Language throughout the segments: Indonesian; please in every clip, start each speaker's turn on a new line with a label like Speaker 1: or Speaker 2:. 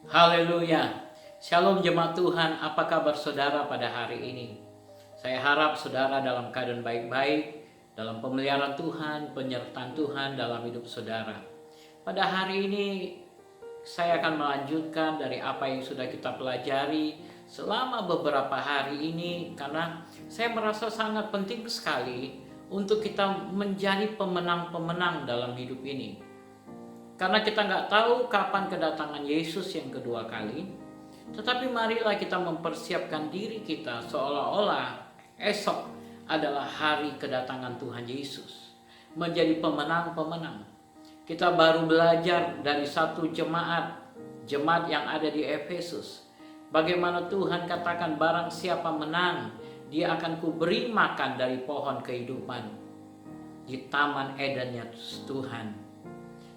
Speaker 1: Haleluya. Shalom jemaat Tuhan, apa kabar saudara pada hari ini? Saya harap saudara dalam keadaan baik-baik, dalam pemeliharaan Tuhan, penyertaan Tuhan dalam hidup saudara. Pada hari ini saya akan melanjutkan dari apa yang sudah kita pelajari selama beberapa hari ini, karena saya merasa sangat penting sekali untuk kita menjadi pemenang-pemenang dalam hidup ini. Karena kita nggak tahu kapan kedatangan Yesus yang kedua kali, tetapi marilah kita mempersiapkan diri kita seolah-olah esok adalah hari kedatangan Tuhan Yesus. Menjadi pemenang-pemenang. Kita baru belajar dari satu jemaat yang ada di Efesus. Bagaimana Tuhan katakan, barang siapa menang, dia akan kuberi makan dari pohon kehidupan di taman Edennya Tuhan.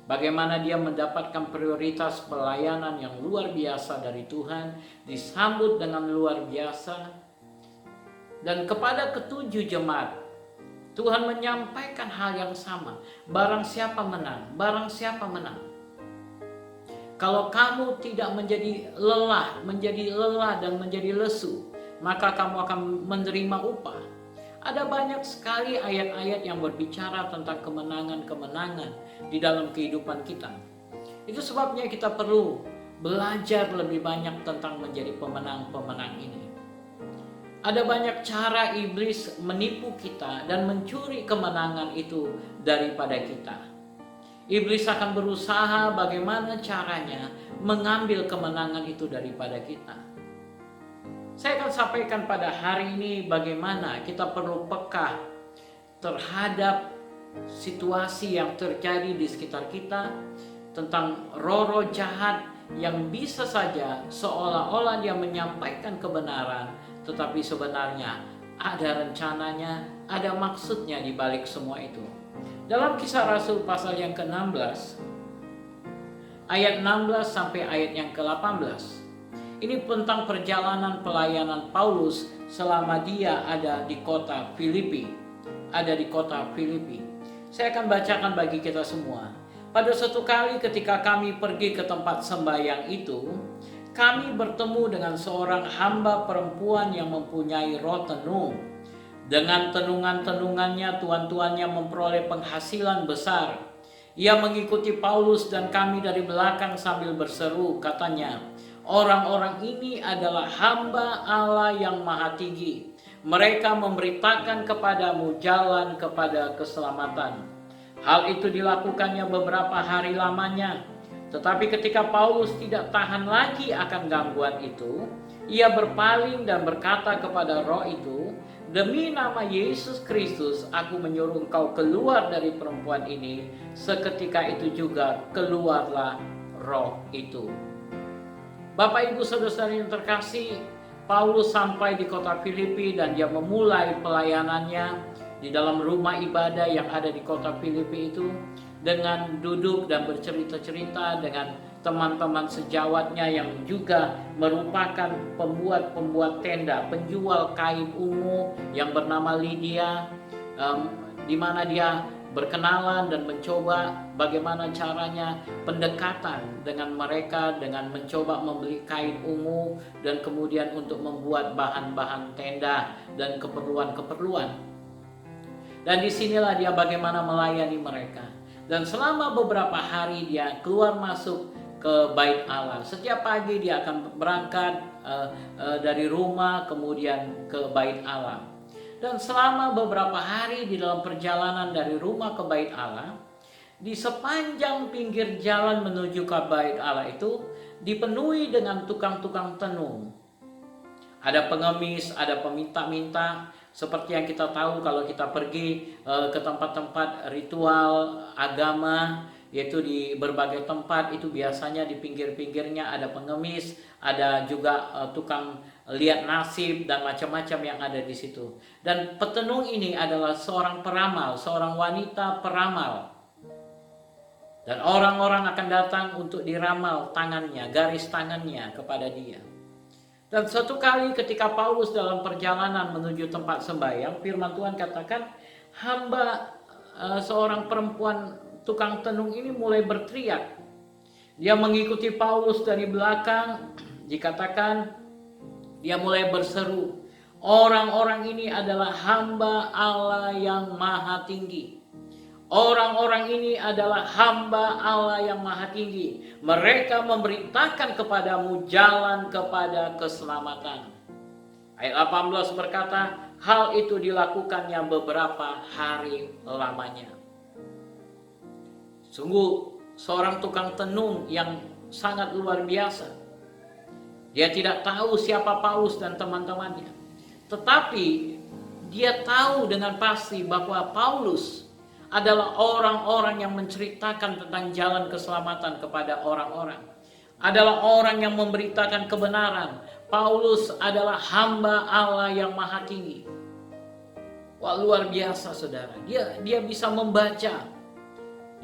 Speaker 1: Bagaimana dia mendapatkan prioritas pelayanan yang luar biasa dari Tuhan, disambut dengan luar biasa. Dan kepada ketujuh jemaat, Tuhan menyampaikan hal yang sama. Barang siapa menang, barang siapa menang. Kalau kamu tidak menjadi lelah dan menjadi lesu, maka kamu akan menerima upah. Ada banyak sekali ayat-ayat yang berbicara tentang kemenangan-kemenangan di dalam kehidupan kita. Itu sebabnya kita perlu belajar lebih banyak tentang menjadi pemenang-pemenang ini. Ada banyak cara iblis menipu kita dan mencuri kemenangan itu daripada kita. Iblis akan berusaha bagaimana caranya mengambil kemenangan itu daripada kita. Saya akan sampaikan pada hari ini bagaimana kita perlu peka terhadap situasi yang terjadi di sekitar kita, tentang roh-roh jahat yang bisa saja seolah-olah dia menyampaikan kebenaran, tetapi sebenarnya ada rencananya, ada maksudnya di balik semua itu. Dalam Kisah Rasul pasal yang ke-16, ayat 16 sampai ayat yang ke-18, ini tentang perjalanan pelayanan Paulus selama dia ada di kota Filipi. Saya akan bacakan bagi kita semua. Pada suatu kali ketika kami pergi ke tempat sembahyang itu, kami bertemu dengan seorang hamba perempuan yang mempunyai roh tenung. Dengan tenungan-tenungannya tuan-tuannya memperoleh penghasilan besar. Ia mengikuti Paulus dan kami dari belakang sambil berseru, katanya, orang-orang ini adalah hamba Allah yang Maha Tinggi. Mereka memberitakan kepadamu jalan kepada keselamatan. Hal itu dilakukannya beberapa hari lamanya. Tetapi ketika Paulus tidak tahan lagi akan gangguan itu, ia berpaling dan berkata kepada roh itu, demi nama Yesus Kristus, aku menyuruh engkau keluar dari perempuan ini. Seketika itu juga keluarlah roh itu. Bapak Ibu Saudara-saudari yang terkasih, Paulus sampai di kota Filipi dan dia memulai pelayanannya di dalam rumah ibadah yang ada di kota Filipi itu, dengan duduk dan bercerita-cerita dengan teman-teman sejawatnya yang juga merupakan pembuat tenda, penjual kain ungu yang bernama Lydia, di mana dia berkenalan dan mencoba bagaimana caranya pendekatan dengan mereka dengan mencoba membeli kain ungu dan kemudian untuk membuat bahan-bahan tenda dan keperluan-keperluan. Dan disinilah dia bagaimana melayani mereka. Dan selama beberapa hari dia keluar masuk ke bait Allah. Setiap pagi dia akan berangkat dari rumah kemudian ke bait Allah. Dan selama beberapa hari di dalam perjalanan dari rumah ke bait Allah, di sepanjang pinggir jalan menuju ke bait Allah itu dipenuhi dengan tukang-tukang tenung. Ada pengemis, ada peminta-minta, seperti yang kita tahu kalau kita pergi ke tempat-tempat ritual agama, yaitu di berbagai tempat itu biasanya di pinggir-pinggirnya ada pengemis, ada juga tukang lihat nasib dan macam-macam yang ada di situ. Dan petenung ini adalah seorang peramal, seorang wanita peramal. Dan orang-orang akan datang untuk diramal tangannya, garis tangannya kepada dia. Dan suatu kali ketika Paulus dalam perjalanan menuju tempat sembahyang, firman Tuhan katakan, hamba seorang perempuan tukang tenung ini mulai berteriak. Dia mengikuti Paulus dari belakang. Dikatakan dia mulai berseru, orang-orang ini adalah hamba Allah yang maha tinggi. Orang-orang ini adalah hamba Allah yang maha tinggi. Mereka memberitakan kepadamu jalan kepada keselamatan. Ayat 18 berkata, hal itu dilakukannya beberapa hari lamanya. Sungguh seorang tukang tenung yang sangat luar biasa. Dia tidak tahu siapa Paulus dan teman-temannya. Tetapi dia tahu dengan pasti bahwa Paulus adalah orang-orang yang menceritakan tentang jalan keselamatan kepada orang-orang. Adalah orang yang memberitakan kebenaran. Paulus adalah hamba Allah yang maha tinggi. Wah, luar biasa saudara. Dia bisa membaca.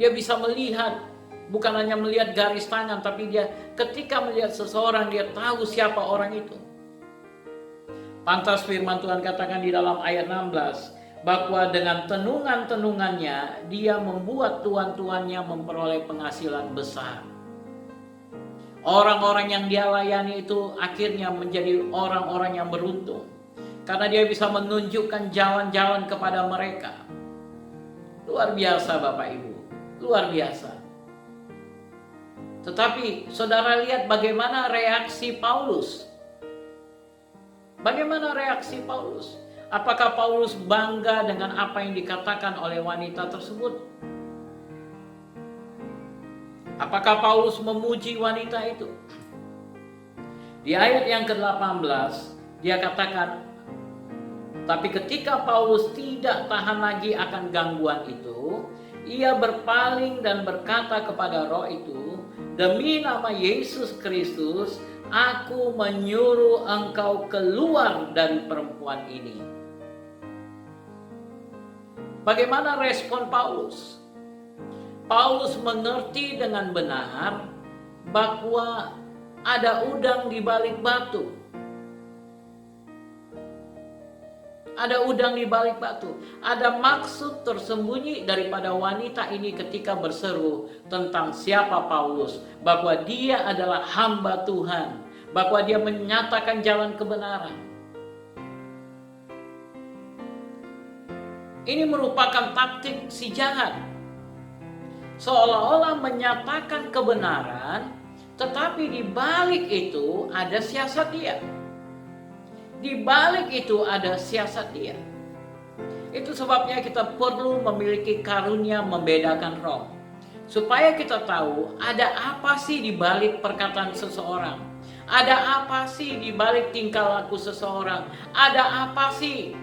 Speaker 1: Dia bisa melihat. Bukan hanya melihat garis tangan, tapi dia ketika melihat seseorang, dia tahu siapa orang itu. Pantas firman Tuhan katakan di dalam ayat 16, bahwa dengan tenungan-tenungannya, dia membuat tuan-tuannya memperoleh penghasilan besar. Orang-orang yang dia layani itu akhirnya menjadi orang-orang yang beruntung. Karena dia bisa menunjukkan jalan-jalan kepada mereka. Luar biasa Bapak Ibu, luar biasa. Tetapi saudara lihat bagaimana reaksi Paulus. Bagaimana reaksi Paulus? Apakah Paulus bangga dengan apa yang dikatakan oleh wanita tersebut? Apakah Paulus memuji wanita itu? Di ayat yang ke-18 dia katakan, tapi ketika Paulus tidak tahan lagi akan gangguan itu, ia berpaling dan berkata kepada roh itu, demi nama Yesus Kristus, aku menyuruh engkau keluar dari perempuan ini. Bagaimana respon Paulus? Paulus mengerti dengan benar bahwa ada udang di balik batu. Ada udang di balik batu. Ada maksud tersembunyi daripada wanita ini ketika berseru tentang siapa Paulus. Bahwa dia adalah hamba Tuhan. Bahwa dia menyatakan jalan kebenaran. Ini merupakan taktik si jahat. Seolah-olah menyatakan kebenaran, tetapi di balik itu ada siasat dia. Di balik itu ada siasat dia. Itu sebabnya kita perlu memiliki karunia membedakan roh. Supaya kita tahu ada apa sih di balik perkataan seseorang. Ada apa sih di balik tingkah laku seseorang. Ada apa sih?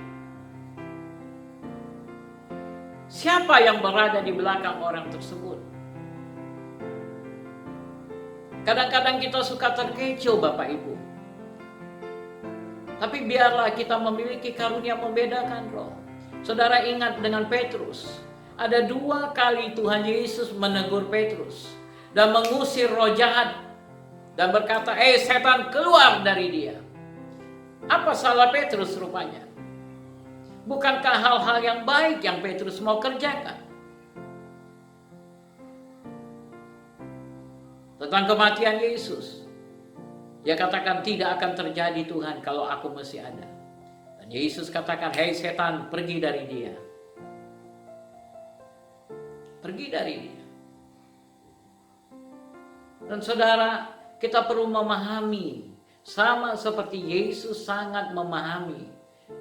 Speaker 1: Siapa yang berada di belakang orang tersebut? Kadang-kadang kita suka terkecoh Bapak Ibu. Tapi biarlah kita memiliki karunia membedakan roh. Saudara ingat dengan Petrus. Ada 2 kali Tuhan Yesus menegur Petrus. Dan mengusir roh jahat. Dan berkata, setan keluar dari dia. Apa salah Petrus rupanya? Bukankah hal-hal yang baik yang Petrus mau kerjakan? Tentang kematian Yesus. Dia katakan tidak akan terjadi Tuhan kalau aku masih ada. Dan Yesus katakan, hei setan, pergi dari dia. Pergi dari dia. Dan saudara, kita perlu memahami. Sama seperti Yesus sangat memahami.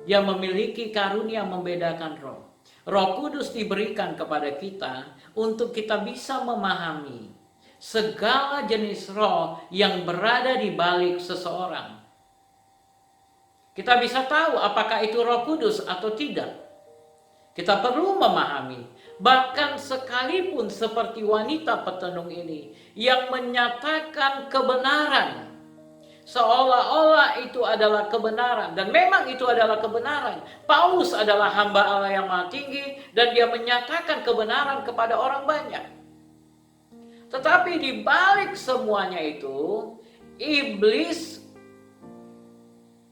Speaker 1: Dia memiliki karunia membedakan roh. Roh Kudus diberikan kepada kita untuk kita bisa memahami segala jenis roh yang berada di balik seseorang. Kita bisa tahu apakah itu Roh Kudus atau tidak. Kita perlu memahami, bahkan sekalipun seperti wanita petenung ini yang menyatakan kebenaran, seolah-olah itu adalah kebenaran, dan memang itu adalah kebenaran. Paulus adalah hamba Allah yang maha tinggi dan dia menyatakan kebenaran kepada orang banyak. Tetapi di balik semuanya itu, iblis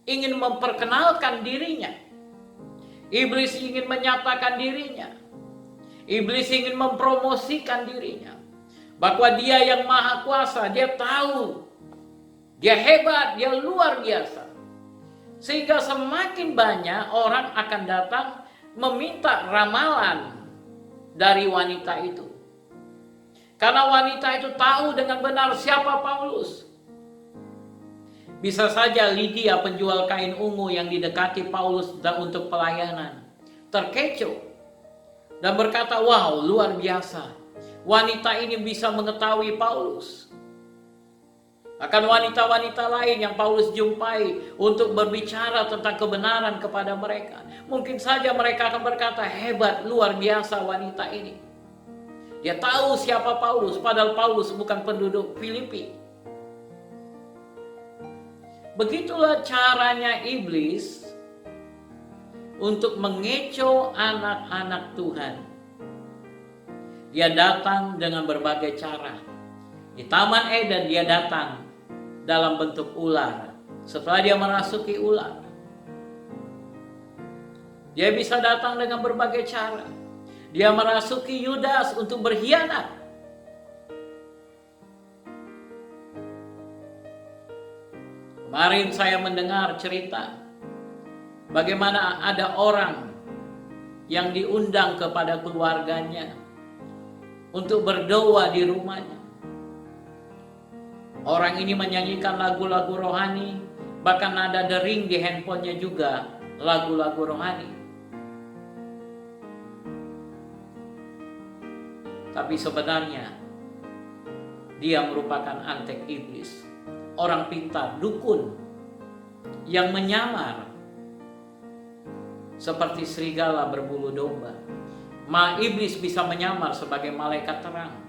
Speaker 1: ingin memperkenalkan dirinya. Iblis ingin menyatakan dirinya. Iblis ingin mempromosikan dirinya. bahwa Dia yang Maha Kuasa, Dia tahu, Dia hebat, Dia luar biasa. Sehingga semakin banyak orang akan datang meminta ramalan dari wanita itu. Karena wanita itu tahu dengan benar siapa Paulus. Bisa saja Lydia, penjual kain ungu yang didekati Paulus untuk pelayanan, terkecoh dan berkata, wow, luar biasa. Wanita ini bisa mengetahui Paulus. Akan wanita-wanita lain yang Paulus jumpai untuk berbicara tentang kebenaran kepada mereka. Mungkin saja mereka akan berkata, hebat, luar biasa wanita ini. Dia tahu siapa Paulus, padahal Paulus bukan penduduk Filipi. Begitulah caranya iblis untuk mengecoh anak-anak Tuhan. Dia datang dengan berbagai cara. Di Taman Eden dia datang dalam bentuk ular. Setelah dia merasuki ular, dia bisa datang dengan berbagai cara. Dia merasuki Yudas untuk berkhianat. Kemarin saya mendengar cerita bagaimana ada orang yang diundang kepada keluarganya untuk berdoa di rumahnya. Orang ini menyanyikan lagu-lagu rohani, bahkan ada dering di handphonenya juga lagu-lagu rohani. Tapi sebenarnya dia merupakan antek iblis, orang pintar, dukun yang menyamar seperti serigala berbulu domba. Iblis bisa menyamar sebagai malaikat terang.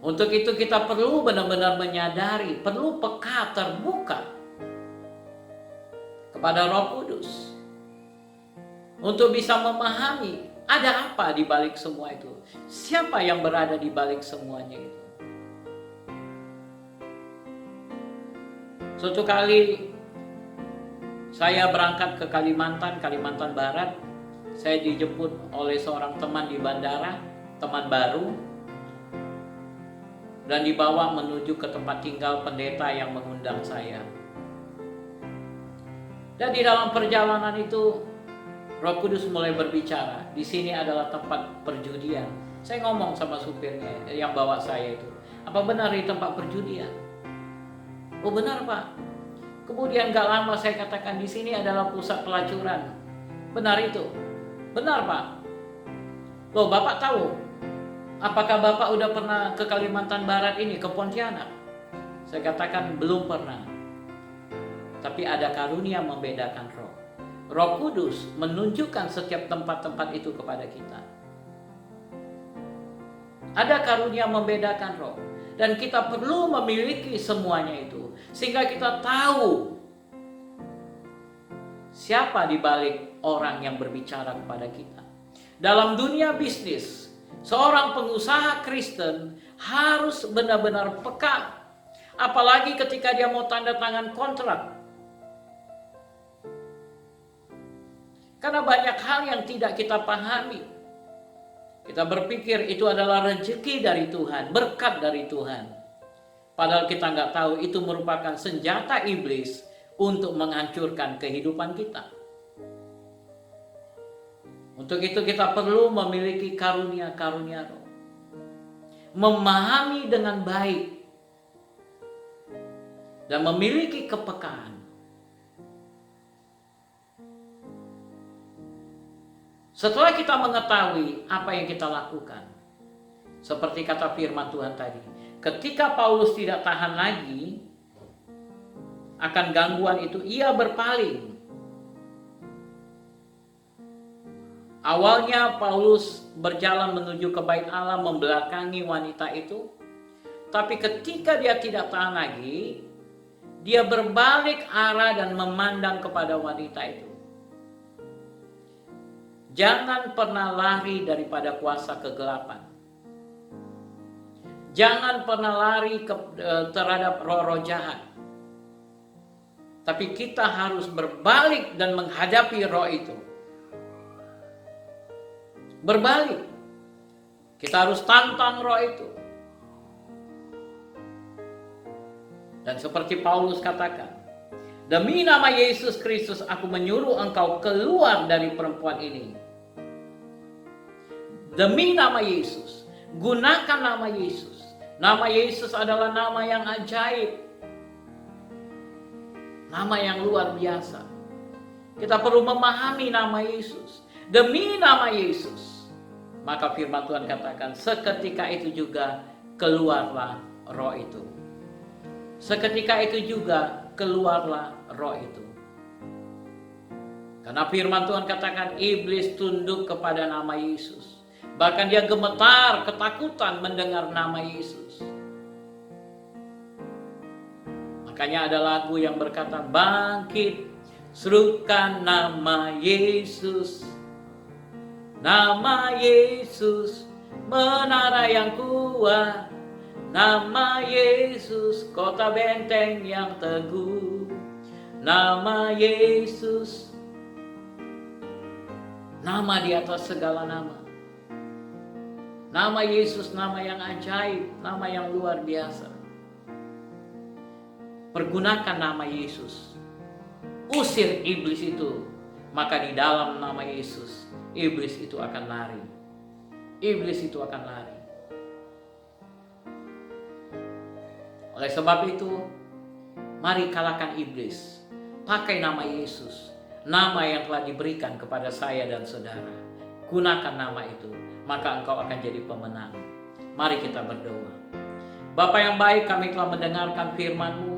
Speaker 1: Untuk itu kita perlu benar-benar menyadari, perlu peka, terbuka kepada Roh Kudus untuk bisa memahami ada apa di balik semua itu. Siapa yang berada di balik semuanya itu? Suatu kali saya berangkat ke Kalimantan Barat. Saya dijemput oleh seorang teman di bandara, teman baru, dan dibawa menuju ke tempat tinggal pendeta yang mengundang saya. Dan di dalam perjalanan itu Roh Kudus mulai berbicara, di sini adalah tempat perjudian. Saya ngomong sama supirnya yang bawa saya itu, apa benar di tempat perjudian? Oh benar Pak. Kemudian gak lama saya katakan, di sini adalah pusat pelacuran. Benar itu? Benar Pak. Loh Bapak tahu? Apakah Bapak udah pernah ke Kalimantan Barat ini, ke Pontianak? Saya katakan belum pernah. Tapi ada karunia membedakan roh. Roh Kudus menunjukkan setiap tempat-tempat itu kepada kita. Ada karunia membedakan roh. Dan kita perlu memiliki semuanya itu. Sehingga kita tahu siapa di balik orang yang berbicara kepada kita. Dalam dunia bisnis, seorang pengusaha Kristen harus benar-benar peka. Apalagi ketika dia mau tanda tangan kontrak. Karena banyak hal yang tidak kita pahami. Kita berpikir itu adalah rezeki dari Tuhan, berkat dari Tuhan. Padahal kita nggak tahu itu merupakan senjata iblis untuk menghancurkan kehidupan kita. Untuk itu kita perlu memiliki karunia-karunia roh. Memahami dengan baik. Dan memiliki kepekaan. Setelah kita mengetahui apa yang kita lakukan. Seperti kata firman Tuhan tadi. Ketika Paulus tidak tahan lagi akan gangguan itu, ia berpaling. Awalnya Paulus berjalan menuju ke bait Allah membelakangi wanita itu. Tapi ketika dia tidak tahan lagi, dia berbalik arah dan memandang kepada wanita itu. Jangan pernah lari daripada kuasa kegelapan. Jangan pernah lari terhadap roh-roh jahat. Tapi kita harus berbalik dan menghadapi roh itu. Berbalik. Kita harus tantang roh itu. Dan seperti Paulus katakan, demi nama Yesus Kristus aku menyuruh engkau keluar dari perempuan ini. Demi nama Yesus, gunakan nama Yesus. Nama Yesus adalah nama yang ajaib. Nama yang luar biasa. Kita perlu memahami nama Yesus. Demi nama Yesus. Maka firman Tuhan katakan, seketika itu juga keluarlah roh itu. Seketika itu juga keluarlah roh itu. Karena firman Tuhan katakan, iblis tunduk kepada nama Yesus. Bahkan dia gemetar, ketakutan mendengar nama Yesus. Makanya ada lagu yang berkata, bangkit, serukan nama Yesus. Nama Yesus, menara yang kuat. Nama Yesus, kota benteng yang teguh. Nama Yesus, nama di atas segala nama. Nama Yesus, nama yang ajaib, nama yang luar biasa. Pergunakan nama Yesus. Usir iblis itu. Maka di dalam nama Yesus, iblis itu akan lari. Iblis itu akan lari. Oleh sebab itu, mari kalahkan iblis. Pakai nama Yesus. Nama yang telah diberikan kepada saya dan saudara. Gunakan nama itu. Maka engkau akan jadi pemenang. Mari kita berdoa. Bapa yang baik, kami telah mendengarkan firman-Mu.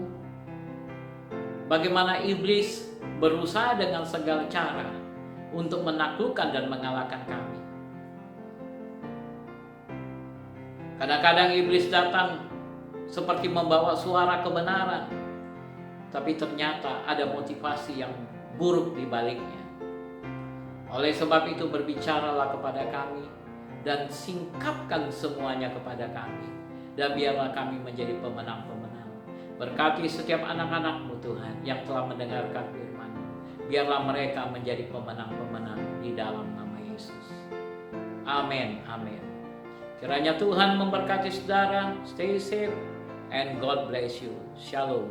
Speaker 1: Bagaimana iblis berusaha dengan segala cara untuk menaklukkan dan mengalahkan kami. Kadang-kadang iblis datang seperti membawa suara kebenaran, tapi ternyata ada motivasi yang buruk di baliknya. Oleh sebab itu berbicaralah kepada kami dan singkapkan semuanya kepada kami, dan biarlah kami menjadi pemenang-pemenang. Berkati setiap anak-anak-Mu Tuhan yang telah mendengarkan firman-Mu. Biarlah mereka menjadi pemenang-pemenang di dalam nama Yesus. Amin, amin. Kiranya Tuhan memberkati saudara. Stay safe and God bless you. Shalom.